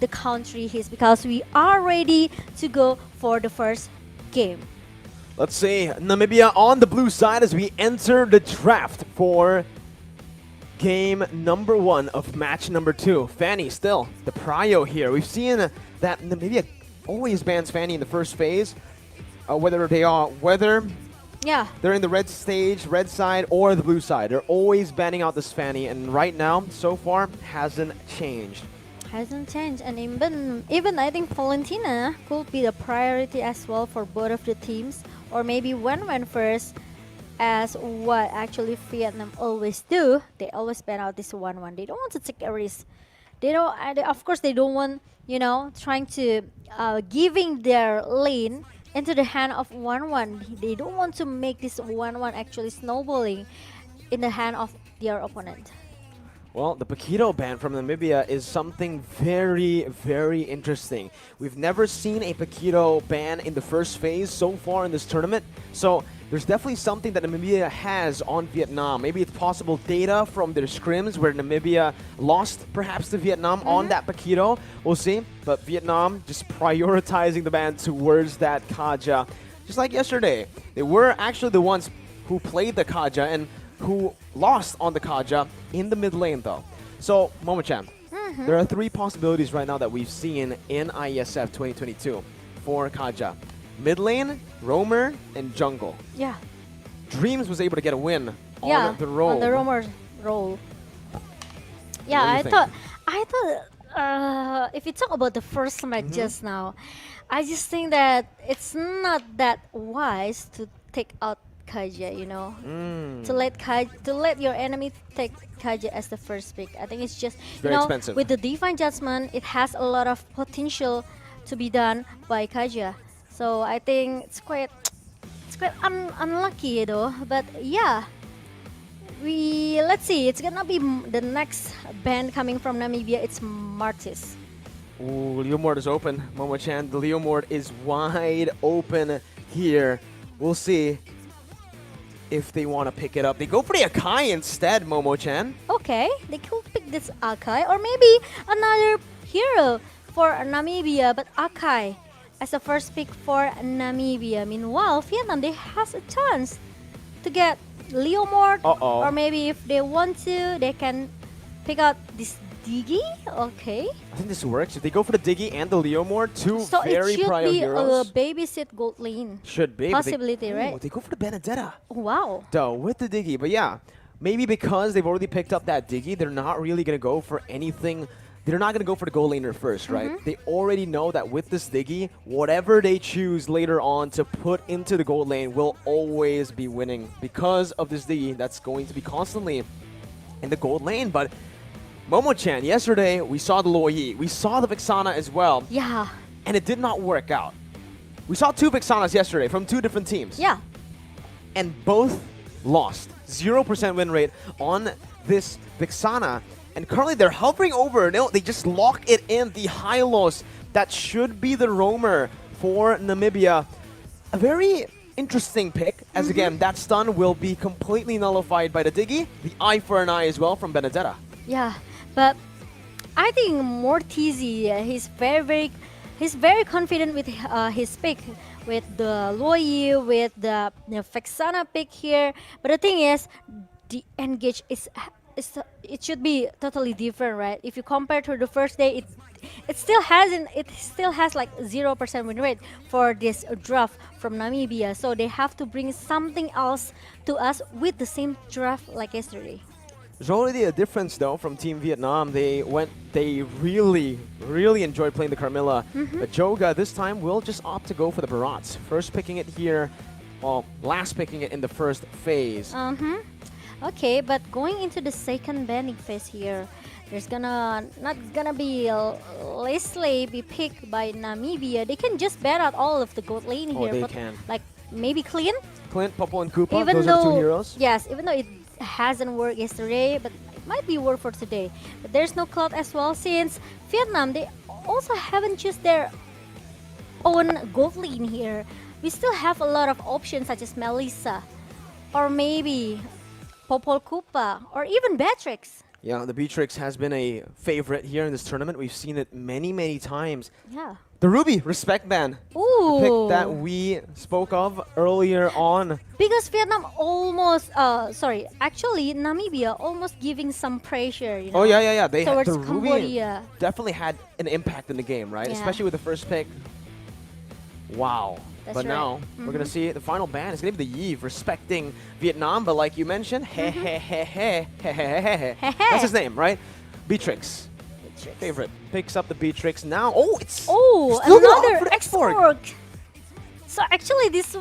the country is because we are ready to go for the first game. Let's see, Namibia on the blue side as we enter the draft for game number 1 of match number 2. Fanny still the prio here. We've seen that Namibia always bans Fanny in the first phase, whether they're in the red stage, red side, or the blue side. They're always banning out this Fanny, and right now, so far, hasn't changed. Hasn't changed, and even I think Valentina could be the priority as well for both of the teams, or maybe one went first, as what actually Vietnam always do. They always ban out this 1-1. They don't want to take a risk. They don't. Of course, they don't want trying to giving their lane into the hand of 1-1. They don't want to make this 1-1 actually snowballing in the hand of their opponent. Well, the Paquito ban from Namibia is something very, very interesting. We've never seen a Paquito ban in the first phase so far in this tournament. So there's definitely something that Namibia has on Vietnam. Maybe it's possible data from their scrims where Namibia lost perhaps to Vietnam on that Paquito. We'll see. But Vietnam just prioritizing the ban towards that Kaja. Just like yesterday. They were actually the ones who played the Kaja and who lost on the Kaja in the mid lane though. So, Momo-chan, there are 3 possibilities right now that we've seen in IESF 2022 for Kaja. Mid lane, roamer, and jungle. Yeah. Dreams was able to get a win on the roam. On the roamer role. Yeah, I thought if you talk about the first match just now, I just think that it's not that wise to take out Kaja, to let your enemy take Kaja as the first pick. I think it's just very expensive. With the Divine Judgment, it has a lot of potential to be done by Kaja. So I think it's quite unlucky, But yeah, let's see. It's gonna be the next band coming from Namibia. It's Martis. Ooh, Leomord is open. Momo-chan, the Leomord is wide open here. We'll see if they want to pick it up. They go for the Akai instead, Momo-chan. Okay, they could pick this Akai or maybe another hero for Namibia, but Akai as the first pick for Namibia. Meanwhile, Vietnam, they has a chance to get Leomord, or maybe if they want to, they can pick out this Diggy. Okay. I think this works. If they go for the Diggy and the Leomord, two So very it should prior be heroes. a babysit gold lane. Should be. Possibility, right? They go for the Benedetta. Wow. Though, with the Diggy. But yeah, maybe because they've already picked up that Diggy, they're not really going to go for anything. They're not going to go for the gold laner first, right? They already know that with this Diggy, whatever they choose later on to put into the gold lane will always be winning because of this Diggy that's going to be constantly in the gold lane. But Momo-chan, yesterday we saw the Luoyi, we saw the Vixana as well. Yeah. And it did not work out. We saw 2 Vixanas yesterday from 2 different teams. Yeah. And both lost. 0% win rate on this Vixana. And currently they're hovering over. They just lock it in. The Hylos, that should be the roamer for Namibia. A very interesting pick, as again, that stun will be completely nullified by the Diggy. The eye for an eye as well from Benedetta. Yeah. But I think Mortizi, he's very confident with his pick, with the Luoyi, with the Vexana pick here. But the thing is, the engage it should be totally different, right? If you compare to the first day, it still has like 0% win rate for this draft from Namibia. So they have to bring something else to us with the same draft like yesterday. There's already a difference though from Team Vietnam. They really, really enjoyed playing the Carmilla. But Joga this time will just opt to go for the Barats. First picking it here, well, last picking it in the first phase. Okay, but going into the second banning phase here, there's not gonna be Leslie be picked by Namibia. They can just ban out all of the gold lane here. They but can. Like maybe Clint, Popo, and Koopa, those are the 2 heroes. Yes, even though it hasn't worked yesterday, but it might be work for today. But there's no Cloud as well, since Vietnam, they also haven't chosen their own gold lane here. We still have a lot of options such as Melissa, or maybe Popol Koopa, or even Beatrix. Yeah, the Beatrix has been a favorite here in this tournament. We've seen it many, many times. Yeah. The Ruby respect ban, the Ooh. pick that we spoke of earlier on. Because Vietnam almost, actually Namibia almost giving some pressure, Oh yeah. They had towards the Ruby Cambodia. definitely had an impact in the game, right? Yeah. Especially with the first pick. Wow. That's But right. now we're gonna see the final ban is gonna be the Yves respecting Vietnam. But like you mentioned, that's his name, right? Beatrix. Beatrix. Favorite picks up the Beatrix now. Oh, it's Oh, still gonna opt another for the export. So actually, this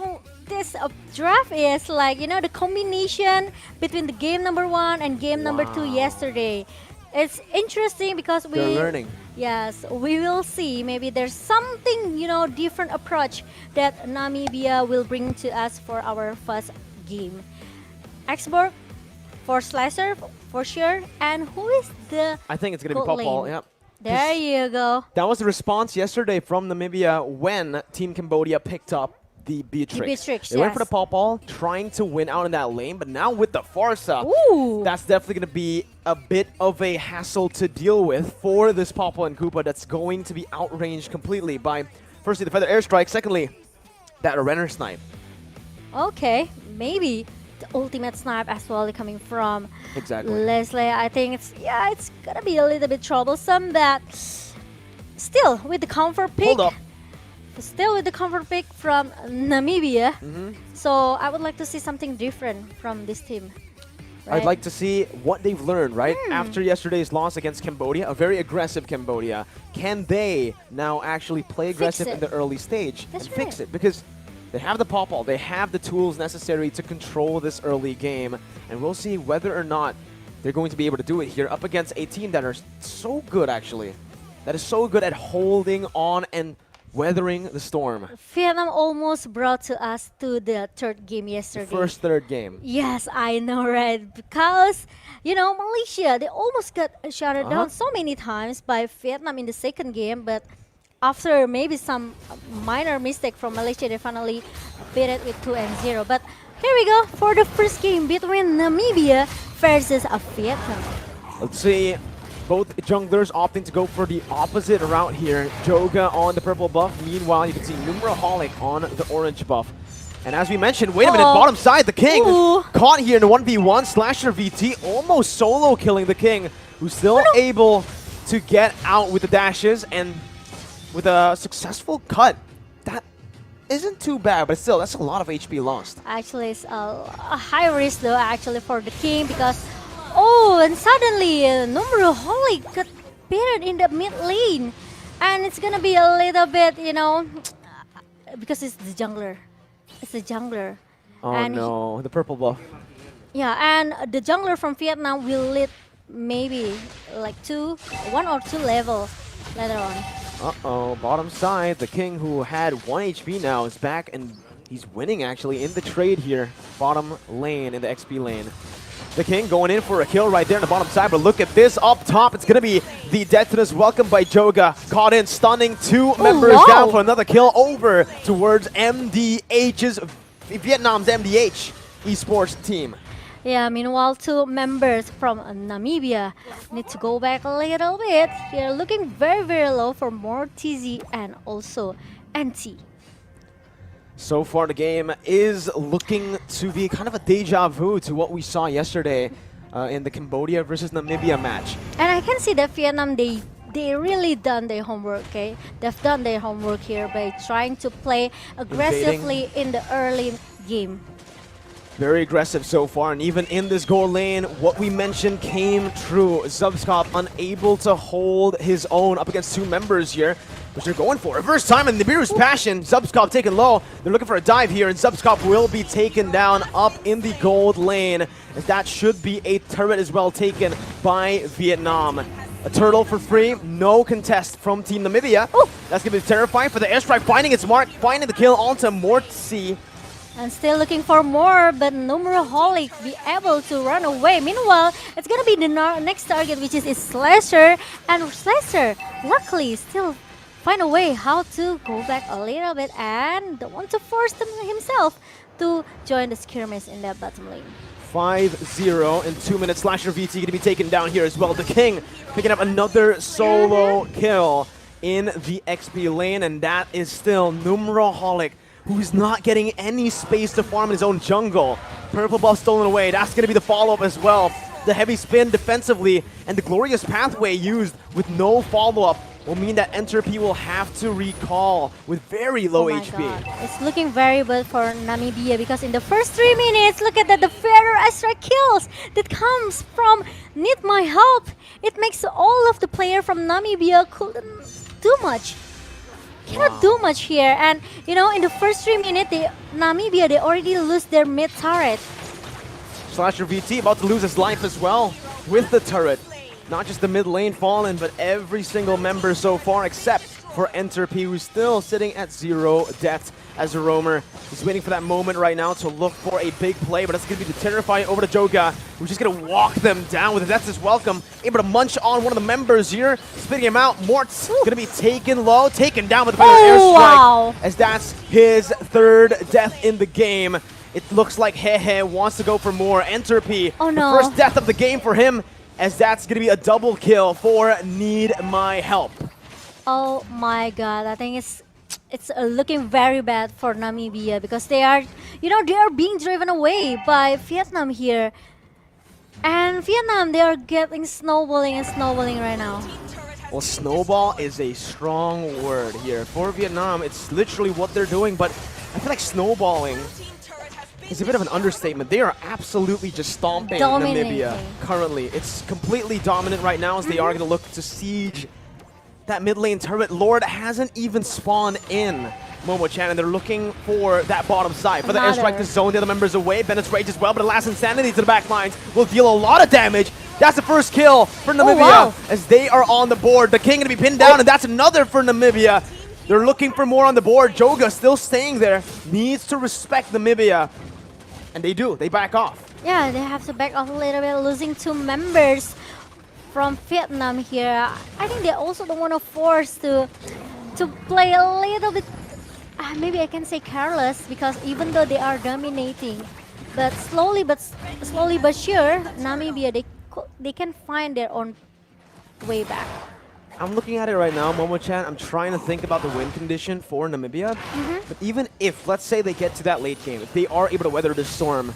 draft is like the combination between the game number 1 and game number 2 Wow. yesterday. It's interesting because They're learning. Yes, we will see. Maybe there's something different approach that Namibia will bring to us for our first game. Export for Slicer for sure, and who is the I think it's gonna be gold Popol. lane? Yep. There you go. That was the response yesterday from Namibia when Team Cambodia picked up the Beatrix. Beatrix, They went for the yes. Popol, trying to win out in that lane, but now with the Farsa, Ooh. that's definitely going to be a bit of a hassle to deal with for this Popol and Koopa that's going to be outranged completely by, firstly, the Feather Airstrike, secondly, that Renner Snipe. Okay, maybe the ultimate snipe as well coming from Exactly. Leslie. I think it's gonna be a little bit troublesome, but still with the comfort pick. Hold up. Still with the comfort pick from Namibia. Mhm. So I would like to see something different from this team. I'd like to see what they've learned, right? Hmm. After yesterday's loss against Cambodia, a very aggressive Cambodia. Can they now actually play aggressive in it. the early stage That's and fix right. it? Because they have the Popol, they have the tools necessary to control this early game, and we'll see whether or not they're going to be able to do it here up against a team that are so good, actually. That is so good at holding on and weathering the storm. Vietnam almost brought to us to the third game The yesterday. first third game. Yes, I know, right? Because, Malaysia, they almost got shut down so many times by Vietnam in the second game, but after maybe some minor mistake from Malaysia, they finally beat it with 2-0. But here we go for the first game between Namibia versus Vietnam. Let's see. Both junglers opting to go for the opposite route here. Joga on the purple buff. Meanwhile, you can see Numeraholic on the orange buff. And as we mentioned, wait a minute, bottom side, the King Ooh. caught here in the 1v1. Slasher VT almost solo killing the King, who's still able to get out with the dashes and with a successful cut. That isn't too bad, but still, that's a lot of HP lost. Actually, it's a high risk though, actually, for the King because, and suddenly Numeraholic got buried in the mid lane. And it's gonna be a little bit, because it's the jungler. It's the jungler. Oh And no, the purple buff. Yeah, and the jungler from Vietnam will lead maybe like 1 or 2 level later on. Uh-oh, bottom side, the King who had 1 HP now is back and he's winning actually in the trade here. Bottom lane in the XP lane. The King going in for a kill right there on the bottom side, but look at this up top. It's going to be the Detonus welcomed by Joga. Caught in, stunning 2 members wow. down for another kill over towards MDH's, Vietnam's MDH esports team. Yeah, meanwhile, 2 members from Namibia need to go back a little bit. They're looking very, very low for more TZ and also NT. So far, the game is looking to be kind of a deja vu to what we saw yesterday in the Cambodia versus Namibia match. And I can see that Vietnam, they really done their homework, okay? They've done their homework here by trying to play aggressively in the early game. Very aggressive so far, and even in this goal lane, what we mentioned came true. Zubskop unable to hold his own up against 2 members here, which they're going for. Reverse time and Nibiru's passion. Zubskop taken low. They're looking for a dive here, and Zubskop will be taken down up in the gold lane. As that should be a turret as well taken by Vietnam. A turtle for free, no contest from Team Namibia. Ooh. That's going to be terrifying for the airstrike, finding its mark, finding the kill onto Mortsi. And still looking for more, but Numeraholic be able to run away. Meanwhile, it's gonna be the next target, which is Slasher. And Slasher, luckily, still find a way how to go back a little bit and don't want to force himself to join the skirmish in that bottom lane. 5-0 in 2 minutes. Slasher VT going to be taken down here as well. The King picking up another solo kill in the XP lane, and that is still Numeroholic, who's not getting any space to farm in his own jungle. Purple buff stolen away. That's going to be the follow-up as well. The heavy spin defensively and the glorious pathway used with no follow-up will mean that Entropy will have to recall with very low HP. God. It's looking very bad for Namibia because in the first 3 minutes, look at that, the Pharaoh Astrike kills that comes from Need My Help. It makes all of the player from Namibia couldn't do much. Cannot do much here. And you know, in the first 3 minutes, Namibia, they already lose their mid turret. Slasher VT about to lose his life as well with the turret. Not just the mid lane fallen, but every single member so far except for Entropy, who's still sitting at 0 death as a roamer. He's waiting for that moment right now to look for a big play, but that's going to be the Terrifying over to Joga, who's just going to walk them down with a Death is Welcome. Able to munch on one of the members here, spitting him out. Mort's going to be taken low, taken down with a airstrike, as that's his 3rd death in the game. It looks like Hehe wants to go for more. Entropy, oh, no. The first death of the game for him, as that's going to be a double kill for Need My Help. Oh my God, I think it's looking very bad for Namibia because they are, you know, they are being driven away by Vietnam here. And Vietnam, they are getting snowballing and snowballing right now. Well, snowball is a strong word here. For Vietnam, it's literally what they're doing, but I feel like snowballing is a bit of an understatement. They are absolutely just stomping Namibia currently. It's completely dominant right now as they are going to look to siege that mid lane turret. Lord hasn't even spawned in Momo-chan, and they're looking for that bottom side. For the airstrike to zone the other members away. Bennett's Rage as well, but the last Insanity to the back lines will deal a lot of damage. That's the first kill for Namibia as they are on the board. The King going to be pinned down, and that's another for Namibia. They're looking for more on the board. Joga still staying there. Needs to respect Namibia. And they do. They back off. Yeah, they have to back off a little bit, losing 2 members from Vietnam here. I think they also don't want to force to play a little bit, maybe I can say careless, because even though they are dominating, but slowly but sure, Namibia, they can find their own way back. I'm looking at it right now, Momo-chan. I'm trying to think about the win condition for Namibia. But even if, let's say they get to that late game, if they are able to weather this storm,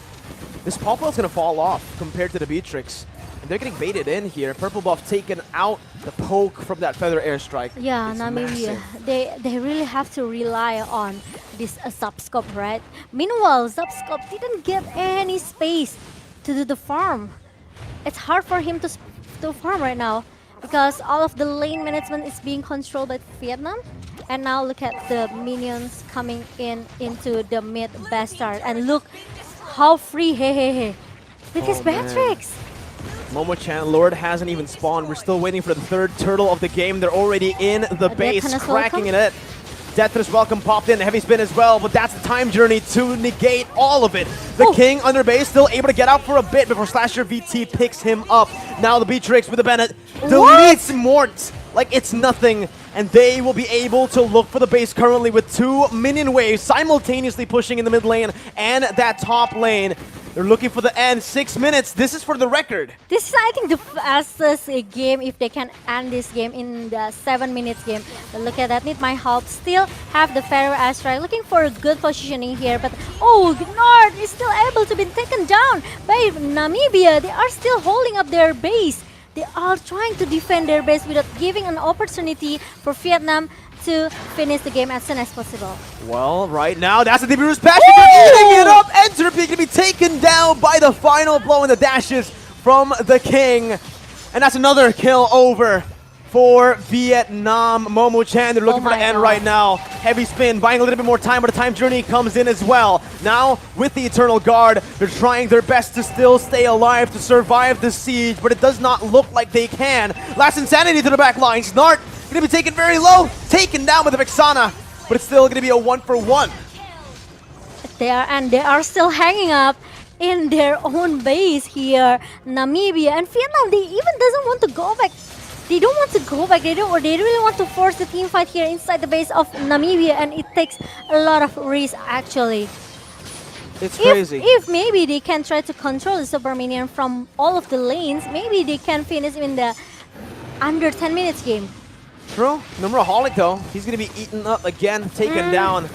this Popwell's going to fall off compared to the Beatrix. And they're getting baited in here. Purple buff taken out the poke from that Feather Airstrike. Yeah, it's Namibia, massive. they really have to rely on this Subscope, right? Meanwhile, Subscope didn't get any space to do the farm. It's hard for him to farm right now, because all of the lane management is being controlled by Vietnam. And now look at the minions coming into the mid bastard. And look how free Hehehe with his Beatrix. Momo-chan, Lord hasn't even spawned. We're still waiting for the 3rd turtle of the game. They're already in the base, cracking it. Death is Welcome popped in, heavy spin as well, but that's the time journey to negate all of it. The King under base still able to get out for a bit before Slasher VT picks him up. Now the Beatrix with the Bennett deletes Mort like it's nothing, and they will be able to look for the base currently with 2 minion waves simultaneously pushing in the mid lane and that top lane. They're looking for the end. 6 minutes. This is for the record. This is, I think, the fastest game if they can end this game in the 7 minutes game. But look at that. Need My Help. Still have the Pharaoh Astrike. Looking for a good positioning here. But, North is still able to be taken down by Namibia. They are still holding up their base. They are trying to defend their base without giving an opportunity for Vietnam to finish the game as soon as possible. Well, right now, that's the Debuter's passion. They're eating it up. Entropy going to be taken down by the final blow in the dashes from the King. And that's another kill over for Vietnam. Momo-chan, they're looking for the end right now. Heavy spin, buying a little bit more time, but the time journey comes in as well. Now, with the Eternal Guard, they're trying their best to still stay alive, to survive the siege, but it does not look like they can. Last Insanity to the back line. Snart going to be taken very low, taken down with the Vexana, but it's still going to be a 1-for-1. They are still hanging up in their own base here. Namibia and Vietnam, they even doesn't want to go back. They don't want to go back. They really want to force the team fight here inside the base of Namibia, and it takes a lot of risk actually. It's crazy. If maybe they can try to control the super minion from all of the lanes, maybe they can finish in the under 10 minutes game. True. Numeraholic though, he's gonna be eaten up again, taken down.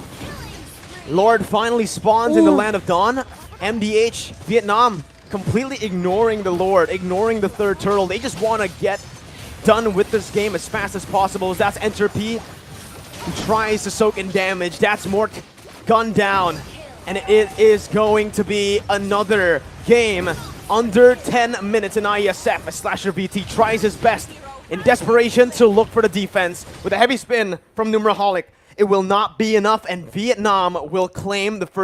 Lord finally spawns in the Ooh. land of Dawn. MDH, Vietnam, completely ignoring the Lord, ignoring the third turtle. They just want to get done with this game as fast as possible. That's Enter P, who tries to soak in damage. That's Mort gunned down. And it is going to be another game under 10 minutes in IESF as Slasher VT tries his best in desperation to look for the defense. With a heavy spin from Numeraholic, it will not be enough, and Vietnam will claim the first.